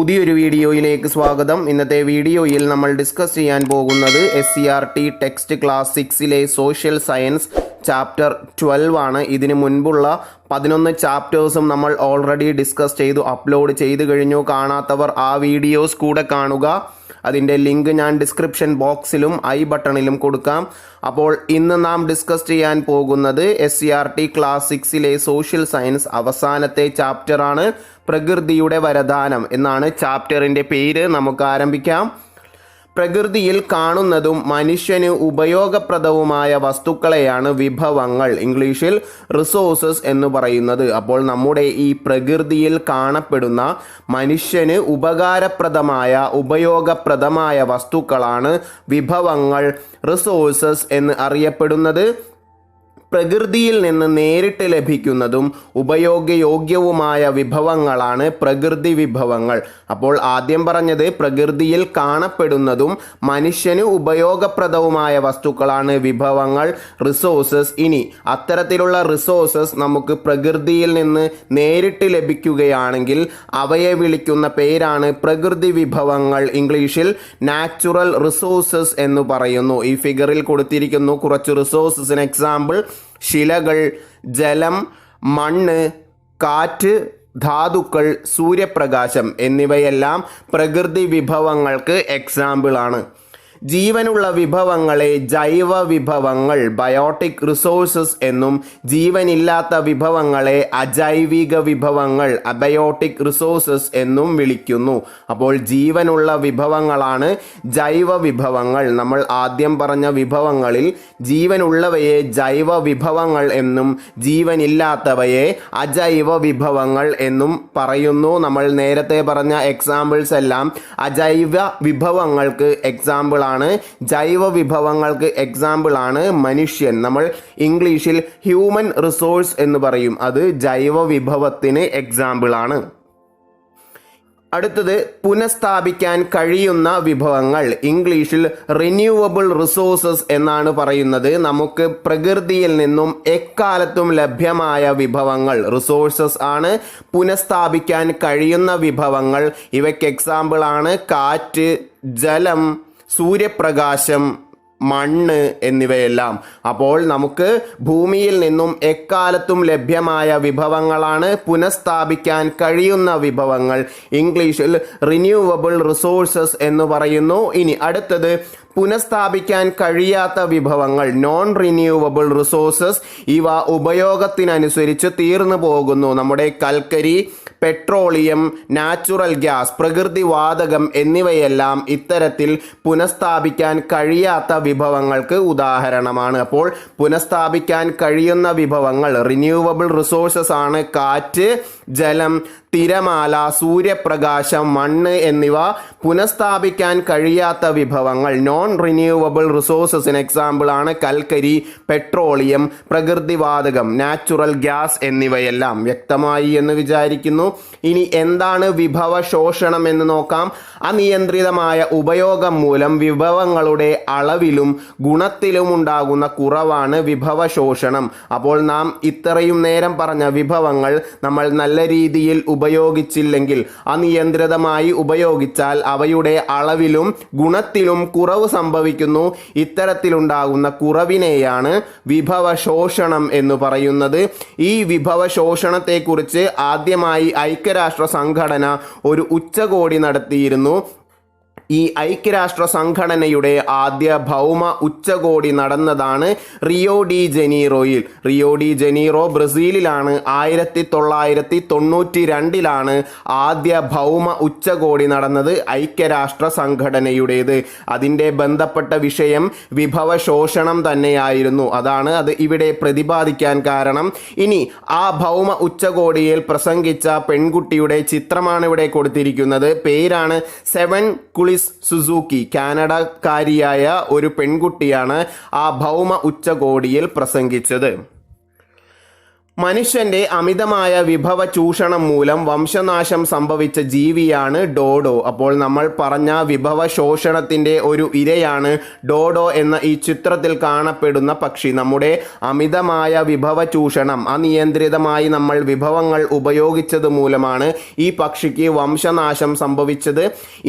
പുതിയൊരു വീഡിയോയിലേക്ക് സ്വാഗതം. ഇന്നത്തെ വീഡിയോയിൽ നമ്മൾ ഡിസ്കസ് ചെയ്യാൻ പോകുന്നത് SCERT ടെക്സ്റ്റ് ക്ലാസ് 6ലെ സോഷ്യൽ സയൻസ് ചാപ്റ്റർ 12 ആണ്. ഇതിനു മുൻപുള്ള 11 ചാപ്റ്റേഴ്സും നമ്മൾ ഓൾറെഡി ഡിസ്കസ് ചെയ്തു, അപ്ലോഡ് ചെയ്തു കഴിഞ്ഞു. കാണാത്തവർ ആ വീഡിയോസ് കൂടെ കാണുക. അതിൻ്റെ ലിങ്ക് ഞാൻ ഡിസ്ക്രിപ്ഷൻ ബോക്സിലും ഐ ബട്ടണിലും കൊടുക്കാം. അപ്പോൾ ഇന്ന് നാം ഡിസ്കസ് ചെയ്യാൻ പോകുന്നത് SCERT ക്ലാസ് 6ലെ സോഷ്യൽ സയൻസ് അവസാനത്തെ ചാപ്റ്ററാണ്. പ്രകൃതിയുടെ വരദാനം എന്നാണ് ചാപ്റ്ററിൻ്റെ പേര്. നമുക്ക് ആരംഭിക്കാം. പ്രകൃതിയിൽ കാണുന്നതും മനുഷ്യന് ഉപയോഗപ്രദവുമായ വസ്തുക്കളെയാണ് വിഭവങ്ങൾ, ഇംഗ്ലീഷിൽ റിസോഴ്സസ് എന്ന് പറയുന്നത്. അപ്പോൾ നമ്മുടെ ഈ പ്രകൃതിയിൽ കാണപ്പെടുന്ന മനുഷ്യന് ഉപയോഗപ്രദമായ വസ്തുക്കളാണ് വിഭവങ്ങൾ, റിസോഴ്സസ് എന്ന് അറിയപ്പെടുന്നത്. പ്രകൃതിയിൽ നിന്ന് നേരിട്ട് ലഭിക്കുന്നതും ഉപയോഗയോഗ്യവുമായ വിഭവങ്ങളാണ് പ്രകൃതി വിഭവങ്ങൾ. അപ്പോൾ ആദ്യം പറഞ്ഞത് പ്രകൃതിയിൽ കാണപ്പെടുന്നതും മനുഷ്യന് ഉപയോഗപ്രദവുമായ വസ്തുക്കളാണ് വിഭവങ്ങൾ, റിസോഴ്സസ്. ഇനി അത്തരത്തിലുള്ള റിസോഴ്സസ് നമുക്ക് പ്രകൃതിയിൽ നിന്ന് നേരിട്ട് ലഭിക്കുകയാണെങ്കിൽ അവയെ വിളിക്കുന്ന പേരാണ് പ്രകൃതി വിഭവങ്ങൾ, ഇംഗ്ലീഷിൽ നാച്ചുറൽ റിസോഴ്സസ് എന്ന് പറയുന്നു. ഈ ഫിഗറിൽ കൊടുത്തിരിക്കുന്നു കുറച്ച് റിസോഴ്സസിന് എക്സാമ്പിൾ: ശിലകൾ, ജലം, മണ്ണ്, കാറ്റ്, ധാതുക്കൾ, സൂര്യപ്രകാശം എന്നിവയെല്ലാം പ്രകൃതി വിഭവങ്ങൾക്ക് എക്സാമ്പിളാണ്. ജീവനുള്ള വിഭവങ്ങളെ ജൈവ വിഭവങ്ങൾ, ബയോട്ടിക് റിസോഴ്സസ് എന്നും ജീവനില്ലാത്ത വിഭവങ്ങളെ അജൈവിക വിഭവങ്ങൾ, അബയോട്ടിക് റിസോഴ്സസ് എന്നും വിളിക്കുന്നു. അപ്പോൾ ജീവനുള്ള വിഭവങ്ങളാണ് ജൈവ വിഭവങ്ങൾ. നമ്മൾ ആദ്യം പറഞ്ഞ വിഭവങ്ങളിൽ ജീവനുള്ളവയെ ജൈവ വിഭവങ്ങൾ എന്നും ജീവനില്ലാത്തവയെ അജൈവ വിഭവങ്ങൾ എന്നും പറയുന്നു. നമ്മൾ നേരത്തെ പറഞ്ഞ എക്സാമ്പിൾസ് എല്ലാം അജൈവ വിഭവങ്ങൾക്ക് എക്സാമ്പിൾ ആണ്. ജൈവ വിഭവങ്ങൾക്ക് എക്സാമ്പിൾ ആണ് മനുഷ്യൻ. നമ്മൾ ഇംഗ്ലീഷിൽ ഹ്യൂമൻ റിസോഴ്സ് എന്ന് പറയും, അത് ജൈവ വിഭവത്തിന് എക്സാമ്പിൾ ആണ്. അടുത്തത് പുനഃസ്ഥാപിക്കാൻ കഴിയുന്ന വിഭവങ്ങൾ, ഇംഗ്ലീഷിൽ റിന്യൂവബിൾ റിസോഴ്സസ് എന്നാണ് പറയുന്നത്. നമുക്ക് പ്രകൃതിയിൽ നിന്നും എക്കാലത്തും ലഭ്യമായ വിഭവങ്ങൾ റിസോഴ്സസ് ആണ്. പുനഃസ്ഥാപിക്കാൻ കഴിയുന്ന വിഭവങ്ങൾ ഇവയ്ക്ക് എക്സാമ്പിൾ ആണ് കാറ്റ്, ജലം, സൂര്യപ്രകാശം, മണ്ണ് എന്നിവയെല്ലാം. അപ്പോൾ നമുക്ക് ഭൂമിയിൽ നിന്നും എക്കാലത്തും ലഭ്യമായ വിഭവങ്ങളാണ് പുനഃസ്ഥാപിക്കാൻ കഴിയുന്ന വിഭവങ്ങൾ, ഇംഗ്ലീഷിൽ റിന്യൂവബിൾ റിസോഴ്സസ് എന്ന് പറയുന്നു. ഇനി അടുത്തത് പുനഃസ്ഥാപിക്കാൻ കഴിയാത്ത വിഭവങ്ങൾ, നോൺ റിന്യൂവബിൾ റിസോഴ്സസ്. ഇവ ഉപയോഗത്തിനനുസരിച്ച് തീർന്നു പോകുന്നു. നമ്മുടെ കൽക്കരി, പെട്രോളിയം, നാച്ചുറൽ ഗ്യാസ്, പ്രകൃതിവാതകം എന്നിവയെല്ലാം ഇത്തരത്തിൽ പുനഃസ്ഥാപിക്കാൻ കഴിയാത്ത വിഭവങ്ങൾക്ക് ഉദാഹരണമാണ്. അപ്പോൾ പുനഃസ്ഥാപിക്കാൻ കഴിയുന്ന വിഭവങ്ങൾ റിന്യൂവബിൾ റിസോഴ്സസ് ആണ് കാറ്റ്, ജലം, തിരമാല, സൂര്യപ്രകാശം, മണ്ണ് എന്നിവ. പുനഃസ്ഥാപിക്കാൻ കഴിയാത്ത വിഭവങ്ങൾ നോൺ റിന്യൂവബിൾ റിസോഴ്സസിന് എക്സാമ്പിൾ ആണ് കൽക്കരി, പെട്രോളിയം, പ്രകൃതിവാതകം, നാച്ചുറൽ ഗ്യാസ് എന്നിവയെല്ലാം. വ്യക്തമായി എന്ന് വിചാരിക്കുന്നു. ഇനി എന്താണ് വിഭവ ശോഷണം എന്ന് നോക്കാം. അനിയന്ത്രിതമായ ഉപയോഗം മൂലം വിഭവങ്ങളുടെ അളവിലും ഗുണത്തിലും ഉണ്ടാകുന്ന കുറവാണ് വിഭവ ശോഷണം. അപ്പോൾ നാം ഇത്രയും നേരം പറഞ്ഞ വിഭവങ്ങൾ നമ്മൾ നല്ല രീതിയിൽ ഉപയോഗിച്ചില്ലെങ്കിൽ, അനിയന്ത്രിതമായി ഉപയോഗിച്ചാൽ അവയുടെ അളവിലും ഗുണത്തിലും കുറവ് സംഭവിക്കുന്നു. ഇത്തരത്തിലുണ്ടാകുന്ന കുറവിനെയാണ് വിഭവ ശോഷണം എന്ന് പറയുന്നത്. ഈ വിഭവ ശോഷണത്തെക്കുറിച്ച് ആദ്യമായി ഐക്യരാഷ്ട്ര സംഘടന ഒരു ഉച്ചകോടി നടത്തിയിരുന്നു. ഈ ഐക്യരാഷ്ട്ര സംഘടനയുടെ ആദ്യ ഭൗമ ഉച്ചകോടി നടന്നതാണ് റിയോ ഡി ജനീറോയിൽ. റിയോ ഡി ജനീറോ ബ്രസീലിലാണ്. 1992 ആദ്യ ഭൗമ ഉച്ചകോടി നടന്നത് ഐക്യരാഷ്ട്ര സംഘടനയുടേത്. അതിൻ്റെ ബന്ധപ്പെട്ട വിഷയം വിഭവ ശോഷണം തന്നെയായിരുന്നു. അതാണ് അത് ഇവിടെ പ്രതിപാദിക്കാൻ കാരണം. ഇനി ആ ഭൗമ ഉച്ചകോടിയിൽ പ്രസംഗിച്ച പെൺകുട്ടിയുടെ ചിത്രമാണ് ഇവിടെ കൊടുത്തിരിക്കുന്നത്. പേരാണ് സെവൻ കുളിസ് സുസുക്കി. കാനഡക്കാരിയായ ഒരു പെൺകുട്ടിയാണ് ആ ഭൗമ ഉച്ചകോടിയിൽ പ്രസംഗിച്ചത്. മനുഷ്യന്റെ അമിതമായ വിഭവ ചൂഷണം മൂലം വംശനാശം സംഭവിച്ച ജീവിയാണ് ഡോഡോ. അപ്പോൾ നമ്മൾ പറഞ്ഞ വിഭവ ശോഷണത്തിന്റെ ഒരു ഇരയാണ് ഡോഡോ എന്ന ഈ ചിത്രത്തിൽ കാണപ്പെടുന്ന പക്ഷി. നമ്മുടെ അമിതമായ വിഭവ ചൂഷണം, അനിയന്ത്രിതമായി നമ്മൾ വിഭവങ്ങൾ ഉപയോഗിച്ചത് മൂലമാണ് ഈ പക്ഷിക്ക് വംശനാശം സംഭവിച്ചത്.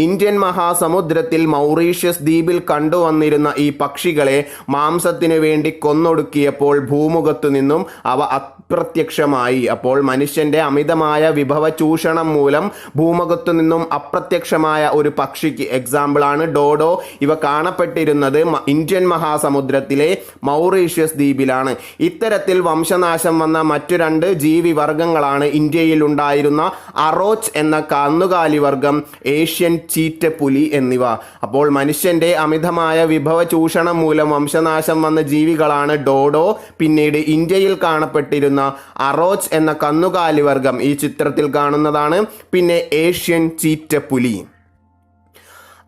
ഇന്ത്യൻ മഹാസമുദ്രത്തിൽ മൗറീഷ്യസ് ദ്വീപിൽ കണ്ടുവന്നിരുന്ന ഈ പക്ഷികളെ മാംസത്തിനു വേണ്ടി കൊന്നൊടുക്കിയപ്പോൾ ഭൂമുഖത്തു നിന്നും അവ അപ്രത്യക്ഷമായി. അപ്പോൾ മനുഷ്യന്റെ അമിതമായ വിഭവ ചൂഷണം മൂലം ഭൂമുഖത്തു നിന്നും അപ്രത്യക്ഷമായ ഒരു പക്ഷിക്ക് എക്സാമ്പിളാണ് ഡോഡോ. ഇവ കാണപ്പെട്ടിരുന്നത് ഇന്ത്യൻ മഹാസമുദ്രത്തിലെ മൗറീഷ്യസ് ദ്വീപിലാണ്. ഇത്തരത്തിൽ വംശനാശം വന്ന മറ്റു രണ്ട് ജീവി വർഗങ്ങളാണ് ഇന്ത്യയിൽ ഉണ്ടായിരുന്ന അറോച്ച് എന്ന കന്നുകാലി വർഗം, ഏഷ്യൻ ചീറ്റപ്പുലി എന്നിവ. അപ്പോൾ മനുഷ്യന്റെ അമിതമായ വിഭവ ചൂഷണം മൂലം വംശനാശം വന്ന ജീവികളാണ് ഡോഡോ, പിന്നീട് ഇന്ത്യയിൽ കാണപ്പെട്ടിരുന്ന അറോച്ച് എന്ന കന്നുകാലി വർഗം ഈ ചിത്രത്തിൽ കാണുന്നതാണ്, പിന്നെ ഏഷ്യൻ ചീറ്റപ്പുലി.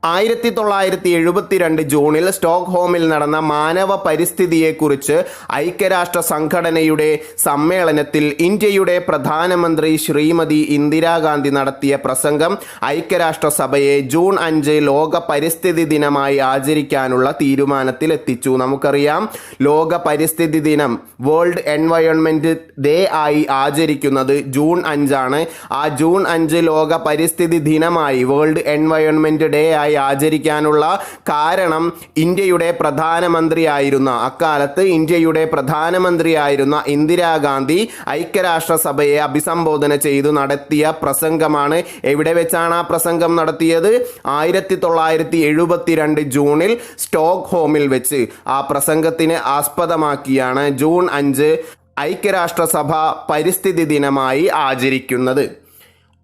1972 ജൂണിൽ സ്റ്റോക്ക്ഹോമിൽ നടന്ന മാനവ പരിസ്ഥിതിയെക്കുറിച്ച് ഐക്യരാഷ്ട്ര സംഘടനയുടെ സമ്മേളനത്തിൽ ഇന്ത്യയുടെ പ്രധാനമന്ത്രി ശ്രീമതി ഇന്ദിരാഗാന്ധി നടത്തിയ പ്രസംഗം ഐക്യരാഷ്ട്രസഭയെ ജൂൺ 5 ലോക പരിസ്ഥിതി ദിനമായി ആചരിക്കാനുള്ള തീരുമാനത്തിലെത്തിച്ചു. നമുക്കറിയാം, ലോക പരിസ്ഥിതി ദിനം, വേൾഡ് എൻവയോൺമെന്റ് ഡേ ആയി ആചരിക്കുന്നത് ജൂൺ 5 ആണ്. ആ ജൂൺ 5 ലോക പരിസ്ഥിതി ദിനമായി, വേൾഡ് എൻവയോൺമെന്റ് ഡേ ആയി ആചരിക്കാനുള്ള കാരണം ഇന്ത്യയുടെ പ്രധാനമന്ത്രിയായിരുന്ന, അക്കാലത്ത് ഇന്ത്യയുടെ പ്രധാനമന്ത്രിയായിരുന്ന ഇന്ദിരാഗാന്ധി ഐക്യരാഷ്ട്രസഭയെ അഭിസംബോധന ചെയ്തു നടത്തിയ പ്രസംഗമാണ്. എവിടെ വെച്ചാണ് ആ പ്രസംഗം നടത്തിയത്? 1972 ജൂണിൽ സ്റ്റോക്ക്ഹോമിൽ വെച്ച്. ആ പ്രസംഗത്തിന് ആസ്പദമാക്കിയാണ് ജൂൺ 5 ഐക്യരാഷ്ട്രസഭ പരിസ്ഥിതി ദിനമായി ആചരിക്കുന്നത്.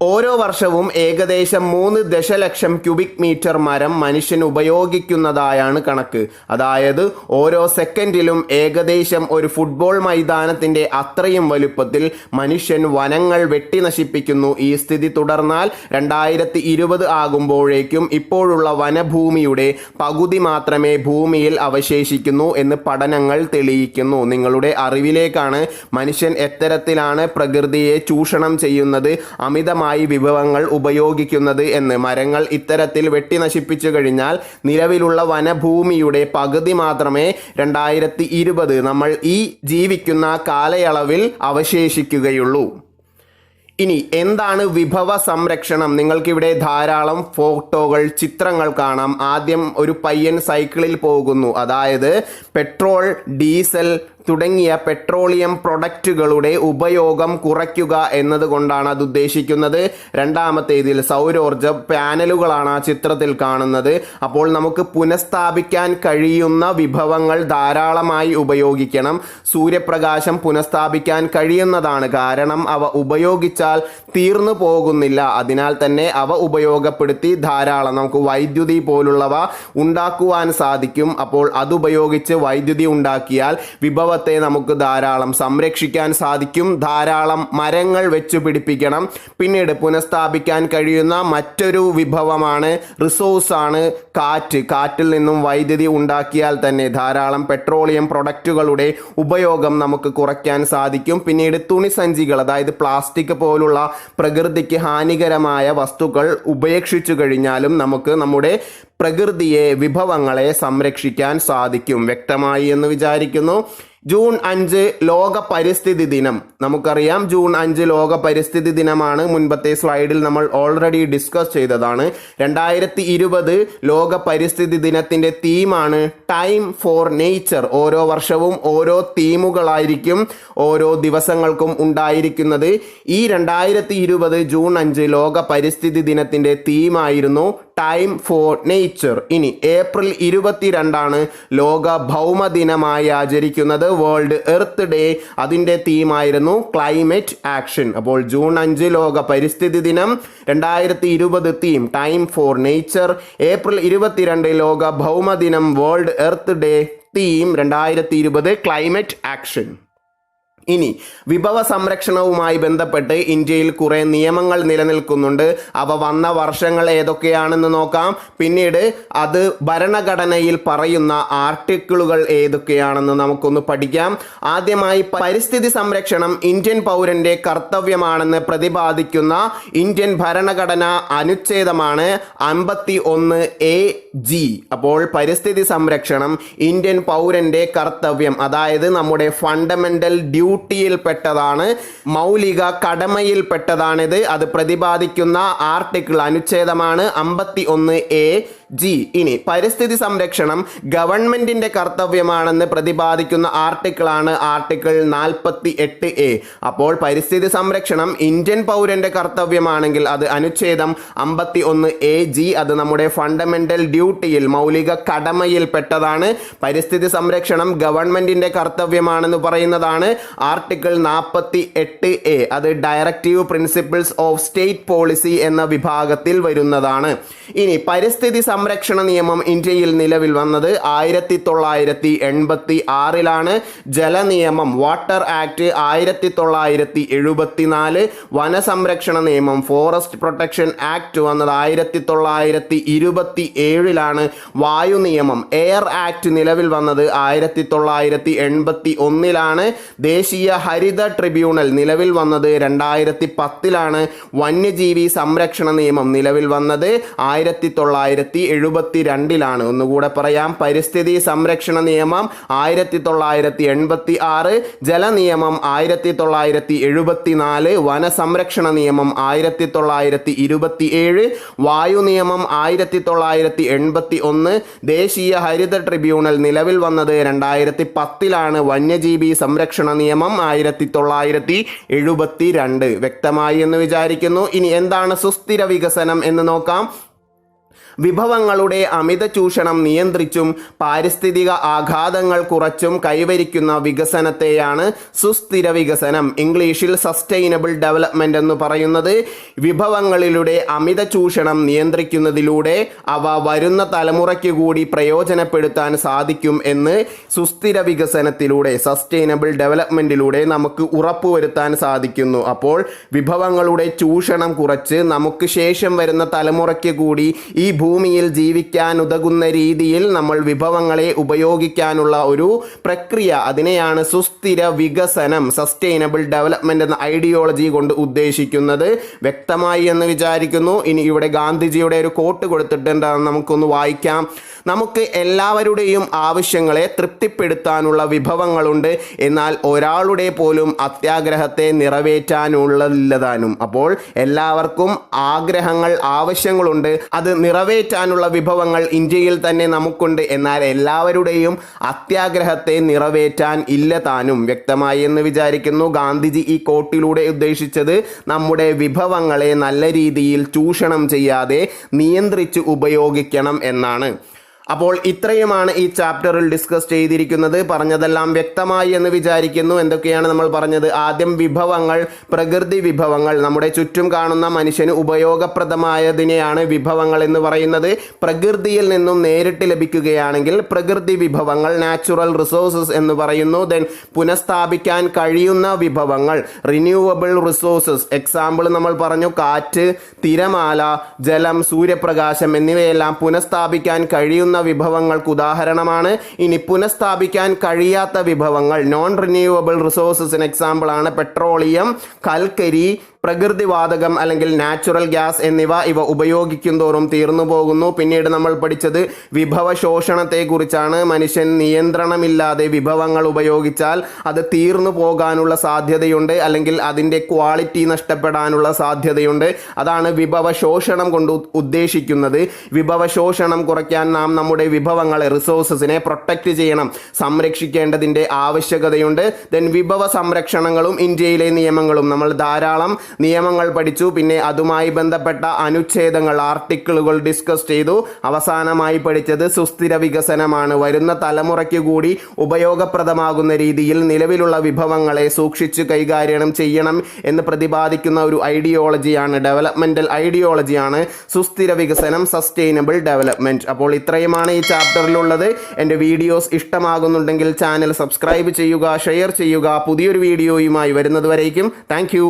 ഓരോ വർഷവും ഏകദേശം 3 ദശലക്ഷം ക്യൂബിക് മീറ്റർ മരം മനുഷ്യൻ ഉപയോഗിക്കുന്നതായാണ് കണക്ക്. അതായത് ഓരോ സെക്കൻഡിലും ഏകദേശം ഒരു ഫുട്ബോൾ മൈതാനത്തിന്റെ അത്രയും വലുപ്പത്തിൽ മനുഷ്യൻ വനങ്ങൾ വെട്ടി നശിപ്പിക്കുന്നു. ഈ സ്ഥിതി തുടർന്നാൽ 2020 ആകുമ്പോഴേക്കും ഇപ്പോഴുള്ള വനഭൂമിയുടെ പകുതി മാത്രമേ ഭൂമിയിൽ അവശേഷിക്കുന്നു എന്ന് പഠനങ്ങൾ തെളിയിക്കുന്നു. നിങ്ങളുടെ അറിവിലേക്കാണ് മനുഷ്യൻ എത്തരത്തിലാണ് പ്രകൃതിയെ ചൂഷണം ചെയ്യുന്നത്, അമിതമായി വിഭവങ്ങൾ ഉപയോഗിക്കുന്നത് എന്ന്. മരങ്ങൾ ഇത്തരത്തിൽ വെട്ടി നശിപ്പിച്ചു കഴിഞ്ഞാൽ നിലവിലുള്ള വനഭൂമിയുടെ പകുതി മാത്രമേ 2020 നമ്മൾ ഈ ജീവിക്കുന്ന കാലയളവിൽ അവശേഷിക്കുകയുള്ളൂ. ഇനി എന്താണ് വിഭവ സംരക്ഷണം? നിങ്ങൾക്കിവിടെ ധാരാളം ഫോട്ടോകൾ, ചിത്രങ്ങൾ കാണാം. ആദ്യം ഒരു പയ്യൻ സൈക്കിളിൽ പോകുന്നു. അതായത് പെട്രോൾ, ഡീസൽ തുടങ്ങിയ പെട്രോളിയം പ്രൊഡക്റ്റുകളുടെ ഉപയോഗം കുറയ്ക്കുക എന്നതുകൊണ്ടാണ് അത് ഉദ്ദേശിക്കുന്നത്. രണ്ടാമത്തേതിൽ സൗരോർജ പാനലുകളാണ് ആ ചിത്രത്തിൽ കാണുന്നത്. അപ്പോൾ നമുക്ക് പുനഃസ്ഥാപിക്കാൻ കഴിയുന്ന വിഭവങ്ങൾ ധാരാളമായി ഉപയോഗിക്കണം. സൂര്യപ്രകാശം പുനഃസ്ഥാപിക്കാൻ കഴിയുന്നതാണ്, കാരണം അവ ഉപയോഗിച്ചാൽ തീർന്നു പോകുന്നില്ല. അതിനാൽ തന്നെ അവ ഉപയോഗപ്പെടുത്തി ധാരാളം നമുക്ക് വൈദ്യുതി പോലുള്ളവ ഉണ്ടാക്കുവാൻ സാധിക്കും. അപ്പോൾ അതുപയോഗിച്ച് വൈദ്യുതി ഉണ്ടാക്കിയാൽ വിഭവത്തെ നമുക്ക് ധാരാളം സംരക്ഷിക്കാൻ സാധിക്കും. ധാരാളം മരങ്ങൾ വെച്ചു പിടിപ്പിക്കണം. പിന്നീട് പുനഃസ്ഥാപിക്കാൻ കഴിയുന്ന മറ്റൊരു വിഭവമാണ്, റിസോഴ്സാണ് കാറ്റ്. കാറ്റിൽ നിന്നും വൈദ്യുതി ഉണ്ടാക്കിയാൽ തന്നെ ധാരാളം പെട്രോളിയം പ്രൊഡക്റ്റുകളുടെ ഉപയോഗം നമുക്ക് കുറയ്ക്കാൻ സാധിക്കും. പിന്നീട് തുണിസഞ്ചികൾ, അതായത് പ്ലാസ്റ്റിക് പോലുള്ള പ്രകൃതിക്ക് ഹാനികരമായ വസ്തുക്കൾ ഉപേക്ഷിച്ചു കഴിഞ്ഞാലും നമുക്ക് നമ്മുടെ പ്രകൃതിയെ, വിഭവങ്ങളെ സംരക്ഷിക്കാൻ സാധിക്കും. വ്യക്തമായി എന്ന് വിചാരിക്കുന്നു. ജൂൺ 5 ലോക പരിസ്ഥിതി ദിനം. നമുക്കറിയാം, ജൂൺ 5 ലോക പരിസ്ഥിതി ദിനമാണ്. മുൻപത്തെ സ്ലൈഡിൽ നമ്മൾ ഓൾറെഡി ഡിസ്കസ് ചെയ്തതാണ്. 2020 ലോക പരിസ്ഥിതി ദിനത്തിന്റെ തീമാണ് ടൈം ഫോർ നേച്ചർ. ഓരോ വർഷവും ഓരോ തീമുകളായിരിക്കും ഓരോ ദിവസങ്ങൾക്കും ഉണ്ടായിരിക്കുന്നത്. ഈ 2020 ജൂൺ 5 ലോക പരിസ്ഥിതി ദിനത്തിന്റെ തീമായിരുന്നു ടൈം ഫോർ നേച്ചർ. ഇനി ഏപ്രിൽ 22 ലോക ഭൗമ ദിനമായി ആചരിക്കുന്നത്, വേൾഡ് എർത്ത് ഡേ. അതിൻ്റെ തീമായിരുന്നു ക്ലൈമറ്റ് ആക്ഷൻ. അപ്പോൾ ജൂൺ 5 ലോക പരിസ്ഥിതി ദിനം, 2020 theme time for nature. April 22 ലോക ഭൗമ ദിനം, world earth day. Theme 2020 climate action. ഇനി വിഭവ സംരക്ഷണവുമായി ബന്ധപ്പെട്ട് ഇന്ത്യയിൽ കുറേ നിയമങ്ങൾ നിലനിൽക്കുന്നുണ്ട്. അവ വന്ന വർഷങ്ങൾ ഏതൊക്കെയാണെന്ന് നോക്കാം. പിന്നീട് അത് ഭരണഘടനയിൽ പറയുന്ന ആർട്ടിക്കിളുകൾ ഏതൊക്കെയാണെന്ന് നമുക്കൊന്ന് പഠിക്കാം. ആദ്യമായി പരിസ്ഥിതി സംരക്ഷണം ഇന്ത്യൻ പൗരന്റെ കർത്തവ്യമാണെന്ന് പ്രതിപാദിക്കുന്ന ഇന്ത്യൻ ഭരണഘടന അനുച്ഛേദമാണ് 51A(G). അപ്പോൾ പരിസ്ഥിതി സംരക്ഷണം ഇന്ത്യൻ പൗരന്റെ കർത്തവ്യം, അതായത് നമ്മുടെ ഫണ്ടമെന്റൽ ഡ്യൂട്ടിയിൽപ്പെട്ടതാണ്, മൗലിക കടമയിൽപ്പെട്ടതാണിത്. അത് പ്രതിപാദിക്കുന്ന ആർട്ടിക്കിൾ അനുച്ഛേദമാണ് 51A(G). ഇനി പരിസ്ഥിതി സംരക്ഷണം ഗവൺമെന്റിന്റെ കർത്തവ്യമാണെന്ന് പ്രതിപാദിക്കുന്ന ആർട്ടിക്കിളാണ് ആർട്ടിക്കിൾ 48A. അപ്പോൾ പരിസ്ഥിതി സംരക്ഷണം ഇന്ത്യൻ പൗരന്റെ കർത്തവ്യമാണെങ്കിൽ അത് അനുച്ഛേദം 51A(G). അത് നമ്മുടെ ഫണ്ടമെന്റൽ ഡ്യൂട്ടിയിൽ, മൗലിക കടമയിൽപ്പെട്ടതാണ്. പരിസ്ഥിതി സംരക്ഷണം ഗവൺമെന്റിന്റെ കർത്തവ്യമാണെന്ന് പറയുന്നതാണ് ആർട്ടിക്കിൾ 48A. അത് directive principles of state policy എന്ന വിഭാഗത്തിൽ വരുന്നതാണ്. ഇനി പരിസ്ഥിതി സംരക്ഷണ നിയമം ഇന്ത്യയിൽ നിലവിൽ വന്നത് 1986 ജലനിയമം വാട്ടർ ആക്ട് 1974, വനസംരക്ഷണ നിയമം ഫോറസ്റ്റ് പ്രൊട്ടക്ഷൻ ആക്ട് വന്നത് 1927, വായു നിയമം എയർ ആക്ട് നിലവിൽ വന്നത് 1981, ദേശീയ ഹരിത ട്രിബ്യൂണൽ നിലവിൽ വന്നത് 2010, വന്യജീവി സംരക്ഷണ നിയമം നിലവിൽ വന്നത് 1972. ഒന്നുകൂടെ പറയാം. പരിസ്ഥിതി സംരക്ഷണ നിയമം 1986, ജലനിയമം 1974, വനസംരക്ഷണ നിയമം 1927, വായു നിയമം 1981, ദേശീയ ഹരിത ട്രിബ്യൂണൽ നിലവിൽ വന്നത് 2010, വന്യജീവി സംരക്ഷണ നിയമം 1972. വ്യക്തമായി എന്ന് വിചാരിക്കുന്നു. ഇനി എന്താണ് സുസ്ഥിര വികസനം എന്ന് നോക്കാം. വിഭവങ്ങളുടെ അമിത ചൂഷണം നിയന്ത്രിച്ചും പാരിസ്ഥിതിക ആഘാതങ്ങൾ കുറച്ചും കൈവരിക്കുന്ന വികസനത്തെയാണ് സുസ്ഥിര വികസനം, ഇംഗ്ലീഷിൽ സസ്റ്റൈനബിൾ ഡെവലപ്മെന്റ് എന്ന് പറയുന്നത്. വിഭവങ്ങളിലൂടെ അമിത ചൂഷണം നിയന്ത്രിക്കുന്നതിലൂടെ അവ വരുന്ന തലമുറയ്ക്ക് കൂടി പ്രയോജനപ്പെടുത്താൻ സാധിക്കും എന്ന് സുസ്ഥിര വികസനത്തിലൂടെ, സസ്റ്റൈനബിൾ ഡെവലപ്മെന്റിലൂടെ നമുക്ക് ഉറപ്പുവരുത്താൻ സാധിക്കുന്നു. അപ്പോൾ വിഭവങ്ങളുടെ ചൂഷണം കുറച്ച് നമുക്ക് ശേഷം വരുന്ന തലമുറയ്ക്ക് കൂടി ഈ ഭൂമിയിൽ ജീവിക്കാൻ ഉതകുന്ന രീതിയിൽ നമ്മൾ വിഭവങ്ങളെ ഉപയോഗിക്കാനുള്ള ഒരു പ്രക്രിയ, അതിനെയാണ് സുസ്ഥിര വികസനം, സസ്റ്റൈനബിൾ ഡെവലപ്മെന്റ് എന്ന ഐഡിയോളജി കൊണ്ട് ഉദ്ദേശിക്കുന്നത്. വ്യക്തമായി എന്ന് വിചാരിക്കുന്നു. ഇനി ഇവിടെ ഗാന്ധിജിയുടെ ഒരു കോട്ട് കൊടുത്തിട്ടുണ്ട്, നമുക്കൊന്ന് വായിക്കാം. നമുക്ക് എല്ലാവരുടെയും ആവശ്യങ്ങളെ തൃപ്തിപ്പെടുത്താനുള്ള വിഭവങ്ങളുണ്ട്, എന്നാൽ ഒരാളുടെ പോലും അത്യാഗ്രഹത്തെ നിറവേറ്റാനുള്ളതില്ലതാനും. അപ്പോൾ എല്ലാവർക്കും ആഗ്രഹങ്ങൾ, ആവശ്യങ്ങളുണ്ട്, അത് നിറവേറ്റാനുള്ള വിഭവങ്ങൾ ഇന്ത്യയിൽ തന്നെ നമുക്കുണ്ട്, എന്നാൽ എല്ലാവരുടെയും അത്യാഗ്രഹത്തെ നിറവേറ്റാൻ ഇല്ല താനും. വ്യക്തമായി എന്ന് വിചാരിക്കുന്നു. ഗാന്ധിജി ഈ കോട്ടിലൂടെ ഉദ്ദേശിച്ചത് നമ്മുടെ വിഭവങ്ങളെ നല്ല രീതിയിൽ ചൂഷണം ചെയ്യാതെ നിയന്ത്രിച്ച് ഉപയോഗിക്കണം എന്നാണ്. അപ്പോൾ ഇത്രയുമാണ് ഈ ചാപ്റ്ററിൽ ഡിസ്കസ് ചെയ്തിരിക്കുന്നത്. പറഞ്ഞതെല്ലാം വ്യക്തമായി എന്ന് വിചാരിക്കുന്നു. എന്തൊക്കെയാണ് നമ്മൾ പറഞ്ഞത്? ആദ്യം വിഭവങ്ങൾ, പ്രകൃതി വിഭവങ്ങൾ, നമ്മുടെ ചുറ്റും കാണുന്ന മനുഷ്യന് ഉപയോഗപ്രദമായതിനെയാണ് വിഭവങ്ങൾ എന്ന് പറയുന്നത്. പ്രകൃതിയിൽ നിന്നും നേരിട്ട് ലഭിക്കുകയാണെങ്കിൽ പ്രകൃതി വിഭവങ്ങൾ, നാച്ചുറൽ റിസോഴ്സസ് എന്ന് പറയുന്നു. ദെൻ പുനഃസ്ഥാപിക്കാൻ കഴിയുന്ന വിഭവങ്ങൾ, റിന്യൂവബിൾ റിസോഴ്സസ്. എക്സാമ്പിൾ നമ്മൾ പറഞ്ഞു, കാറ്റ്, തിരമാല, ജലം, സൂര്യപ്രകാശം എന്നിവയെല്ലാം പുനഃസ്ഥാപിക്കാൻ കഴിയുന്ന വിഭവങ്ങൾക്ക് ഉദാഹരണമാണ്. ഇനി പുനഃസ്ഥാപിക്കാൻ കഴിയാത്ത വിഭവങ്ങൾ, നോൺ റിന്യൂവബിൾ റിസോഴ്സസിന് എക്സാമ്പിൾ ആണ് പെട്രോളിയം, കൽക്കരി, പ്രകൃതിവാതകം അല്ലെങ്കിൽ നാച്ചുറൽ ഗ്യാസ് എന്നിവ. ഇവ ഉപയോഗിക്കും തോറും തീർന്നു പോകുന്നു. പിന്നീട് നമ്മൾ പഠിച്ചത് വിഭവ ശോഷണത്തെക്കുറിച്ചാണ്. മനുഷ്യൻ നിയന്ത്രണമില്ലാതെ വിഭവങ്ങൾ ഉപയോഗിച്ചാൽ അത് തീർന്നു പോകാനുള്ള സാധ്യതയുണ്ട്, അല്ലെങ്കിൽ അതിൻ്റെ ക്വാളിറ്റി നഷ്ടപ്പെടാനുള്ള സാധ്യതയുണ്ട്. അതാണ് വിഭവ ശോഷണം കൊണ്ട് ഉദ്ദേശിക്കുന്നത്. വിഭവ ശോഷണം കുറയ്ക്കാൻ നാം നമ്മുടെ വിഭവങ്ങളെ, റിസോഴ്സസിനെ പ്രൊട്ടക്റ്റ് ചെയ്യണം, സംരക്ഷിക്കേണ്ടതിൻ്റെ ആവശ്യകതയുണ്ട്. ദെൻ വിഭവ സംരക്ഷണങ്ങളും ഇന്ത്യയിലെ നിയമങ്ങളും നമ്മൾ ധാരാളം നിയമങ്ങൾ പഠിച്ചു. പിന്നെ അതുമായി ബന്ധപ്പെട്ട അനുച്ഛേദങ്ങൾ, ആർട്ടിക്കിളുകൾ ഡിസ്കസ് ചെയ്തു. അവസാനമായി പഠിച്ചത് സുസ്ഥിര വികസനമാണ്. വരുന്ന തലമുറയ്ക്ക് കൂടി ഉപയോഗപ്രദമാകുന്ന രീതിയിൽ നിലവിലുള്ള വിഭവങ്ങളെ സൂക്ഷിച്ച് കൈകാര്യം ചെയ്യണം എന്ന് പ്രതിപാദിക്കുന്ന ഒരു ഐഡിയോളജിയാണ്, ഡെവലപ്മെന്റൽ ഐഡിയോളജിയാണ് സുസ്ഥിര വികസനം, സസ്റ്റൈനബിൾ ഡെവലപ്മെന്റ്. അപ്പോൾ ഇത്രയുമാണ് ഈ ചാപ്റ്ററിലുള്ളത്. എൻ്റെ വീഡിയോസ് ഇഷ്ടമാകുന്നുണ്ടെങ്കിൽ ചാനൽ സബ്സ്ക്രൈബ് ചെയ്യുക, ഷെയർ ചെയ്യുക. പുതിയൊരു വീഡിയോയുമായി വരുന്നത് വരേക്കും താങ്ക് യു.